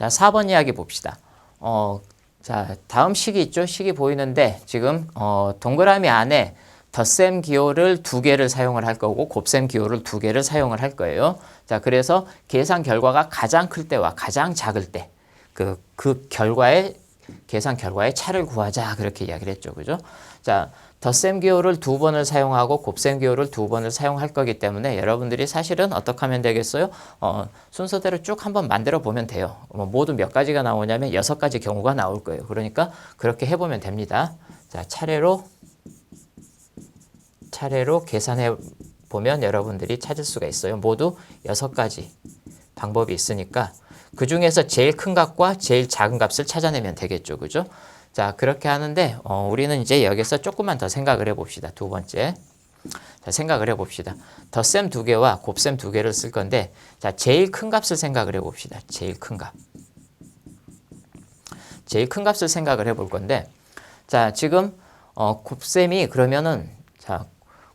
자, 4번 이야기 봅시다. 자, 다음 식이 있죠? 식이 보이는데 지금 동그라미 안에 덧셈 기호를 2개를 사용을 할 거고 곱셈 기호를 2개를 사용을 할 거예요. 자, 그래서 계산 결과가 가장 클 때와 가장 작을 때 그 결과의 계산 결과의 차를 구하자 그렇게 이야기를 했죠. 그죠? 자, 덧셈 기호를 2번을 사용하고 곱셈 기호를 2번을 사용할 거기 때문에 여러분들이 사실은 어떻게 하면 되겠어요? 순서대로 쭉 한번 만들어 보면 돼요. 모두 몇 가지가 나오냐면 6가지 경우가 나올 거예요. 그러니까 그렇게 해보면 됩니다. 자, 차례로 계산해 보면 여러분들이 찾을 수가 있어요. 모두 6가지 방법이 있으니까 그 중에서 제일 큰 값과 제일 작은 값을 찾아내면 되겠죠. 그죠? 자, 그렇게 하는데 우리는 이제 여기서 조금만 더 생각을 해봅시다. 두 번째. 자, 생각을 해봅시다. 덧셈 2개와 곱셈 2개를 쓸 건데 자, 제일 큰 값을 생각을 해봅시다. 제일 큰 값. 제일 큰 값을 생각을 해볼 건데 자, 지금 곱셈이 그러면은 자,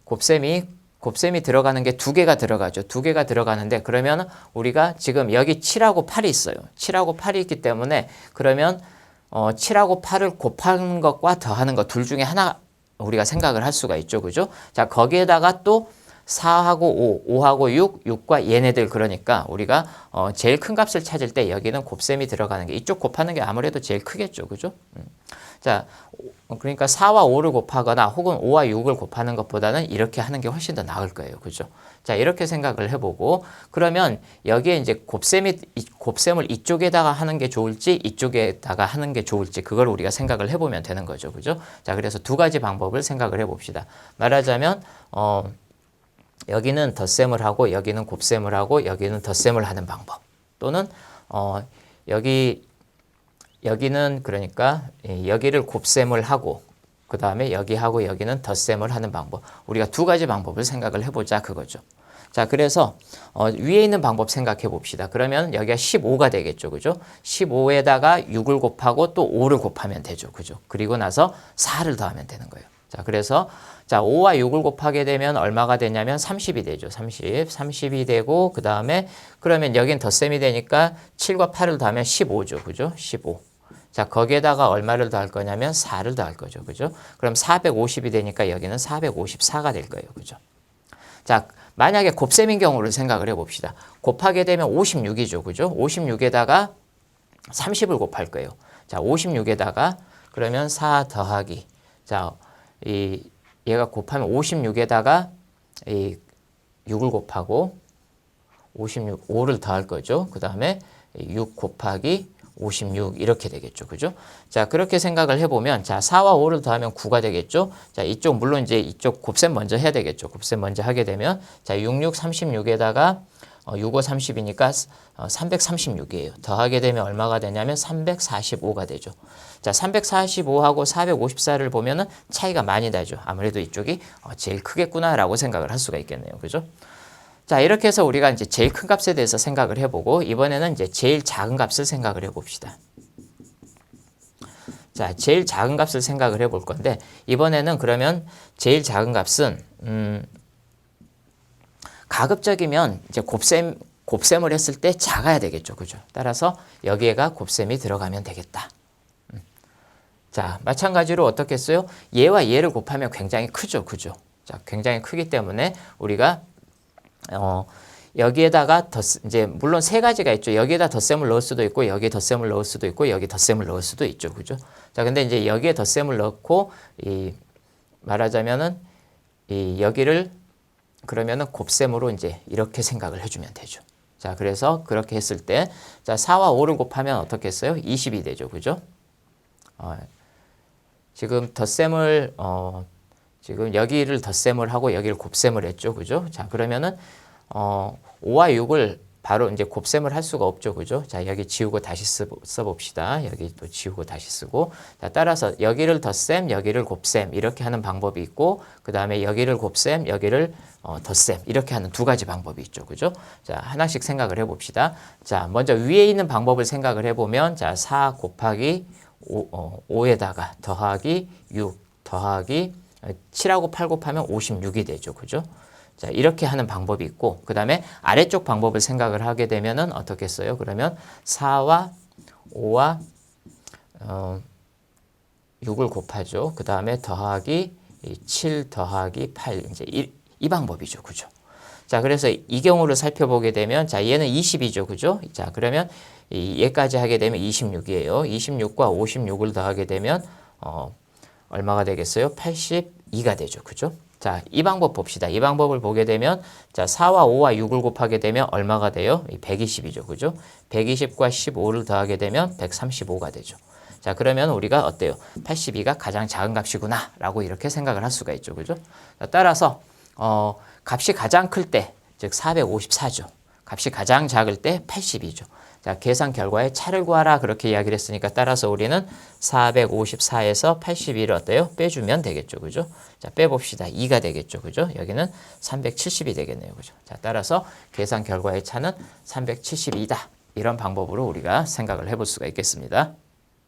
곱셈이 들어가는 게 2개가 들어가죠. 2개가 들어가는데 그러면 우리가 지금 여기 7하고 8이 있어요. 7하고 8이 있기 때문에 그러면 7하고 8을 곱하는 것과 더하는 것 둘 중에 하나 우리가 생각을 할 수가 있죠. 그죠? 자, 거기에다가 또 4하고 5, 5하고 6, 6과 얘네들 그러니까 우리가 제일 큰 값을 찾을 때 여기는 곱셈이 들어가는 게 이쪽 곱하는 게 아무래도 제일 크겠죠. 그죠? 자, 그러니까 4와 5를 곱하거나 혹은 5와 6을 곱하는 것보다는 이렇게 하는 게 훨씬 더 나을 거예요. 그죠? 자, 이렇게 생각을 해보고 그러면 여기에 이제 곱셈을 이쪽에다가 하는 게 좋을지 이쪽에다가 하는 게 좋을지 그걸 우리가 생각을 해보면 되는 거죠. 그죠? 자, 그래서 2가지 방법을 생각을 해봅시다. 말하자면 여기는 덧셈을 하고 여기는 곱셈을 하고 여기는 덧셈을 하는 방법 또는 여기는 그러니까 여기를 곱셈을 하고 그 다음에 여기하고 여기는 덧셈을 하는 방법 우리가 2가지 방법을 생각을 해보자 그거죠. 자, 그래서 위에 있는 방법 생각해 봅시다. 그러면 여기가 15가 되겠죠. 그죠? 15에다가 6을 곱하고 또 5를 곱하면 되죠. 그죠? 그리고 나서 4를 더하면 되는 거예요. 자, 그래서 자, 5와 6을 곱하게 되면 얼마가 되냐면 30이 되죠. 30이 되고 그 다음에 그러면 여긴 덧셈이 되니까 7과 8을 더하면 15죠. 그죠? 15. 자, 거기에다가 얼마를 더할 거냐면 4를 더할 거죠. 그죠? 그럼 450이 되니까 여기는 454가 될 거예요. 그죠? 자, 만약에 곱셈인 경우를 생각을 해봅시다. 곱하게 되면 56이죠. 그죠? 56에다가 30을 곱할 거예요. 자, 56에다가 그러면 4 더하기. 자, 얘가 곱하면 56에다가 6을 곱하고 5를 더할 거죠. 그 다음에 6 곱하기 56 이렇게 되겠죠. 그죠? 자, 그렇게 생각을 해보면 자, 4와 5를 더하면 9가 되겠죠. 자, 이쪽 물론 이제 이쪽 곱셈 먼저 해야 되겠죠. 곱셈 먼저 하게 되면 자, 66, 36에다가 65, 30이니까 336이에요. 더하게 되면 얼마가 되냐면 345가 되죠. 자, 345하고 454를 보면은 차이가 많이 나죠. 아무래도 이쪽이 제일 크겠구나라고 생각을 할 수가 있겠네요. 그죠? 자, 이렇게 해서 우리가 이제 제일 큰 값에 대해서 생각을 해보고 이번에는 이제 제일 작은 값을 생각을 해봅시다. 자, 제일 작은 값을 생각을 해볼 건데 이번에는 그러면 제일 작은 값은 가급적이면 이제 곱셈을 했을 때 작아야 되겠죠. 그죠? 따라서 여기에가 곱셈이 들어가면 되겠다. 자, 마찬가지로 어떻게 했어요? 얘와 얘를 곱하면 굉장히 크죠. 그죠? 자, 굉장히 크기 때문에 우리가 여기에다가 이제 물론 3가지가 있죠. 여기에다 덧셈을 넣을 수도 있고 여기에 덧셈을 넣을 수도 있고 여기 덧셈을 넣을 수도 있죠. 그죠? 자, 근데 이제 여기에 덧셈을 넣고 말하자면은 여기를 그러면은 곱셈으로 이제 이렇게 생각을 해주면 되죠. 자, 그래서 그렇게 했을 때 자, 4와 5를 곱하면 어떻게 했어요? 20이 되죠. 그죠? 지금 덧셈을 지금 여기를 덧셈을 하고 여기를 곱셈을 했죠. 그죠? 자, 그러면은 5와 6을 바로 이제 곱셈을 할 수가 없죠. 그죠? 자, 여기 지우고 다시 써봅시다. 여기 또 지우고 다시 쓰고. 자, 따라서 여기를 덧셈, 여기를 곱셈 이렇게 하는 방법이 있고 그 다음에 여기를 곱셈, 여기를 덧셈 이렇게 하는 2가지 방법이 있죠. 그죠? 자, 하나씩 생각을 해봅시다. 자, 먼저 위에 있는 방법을 생각을 해보면 자, 4 곱하기 5에다가 더하기 6 더하기 7하고 8 곱하면 56이 되죠. 그죠? 자, 이렇게 하는 방법이 있고 그 다음에 아래쪽 방법을 생각을 하게 되면은 어떻게 써요? 그러면 4와 5와 6을 곱하죠. 그 다음에 더하기 7 더하기 8 이제 이 방법이죠. 그죠? 자, 그래서 이 경우를 살펴보게 되면 자, 얘는 20이죠. 그죠? 자, 그러면 얘까지 하게 되면 26이에요. 26과 56을 더하게 되면 얼마가 되겠어요? 82가 되죠. 그죠? 자, 이 방법 봅시다. 이 방법을 보게 되면 자, 4와 5와 6을 곱하게 되면 얼마가 돼요? 120이죠. 그죠? 120과 15를 더하게 되면 135가 되죠. 자, 그러면 우리가 어때요? 82가 가장 작은 값이구나 라고 이렇게 생각을 할 수가 있죠. 그죠? 자, 따라서 값이 가장 클 때, 즉 454죠. 값이 가장 작을 때 82죠. 자, 계산 결과에 차를 구하라 그렇게 이야기를 했으니까 따라서 우리는 454에서 82를 어때요? 빼주면 되겠죠. 그죠? 자, 빼봅시다. 2가 되겠죠. 그죠? 여기는 370이 되겠네요. 그죠? 자, 따라서 계산 결과의 차는 372다. 이런 방법으로 우리가 생각을 해볼 수가 있겠습니다.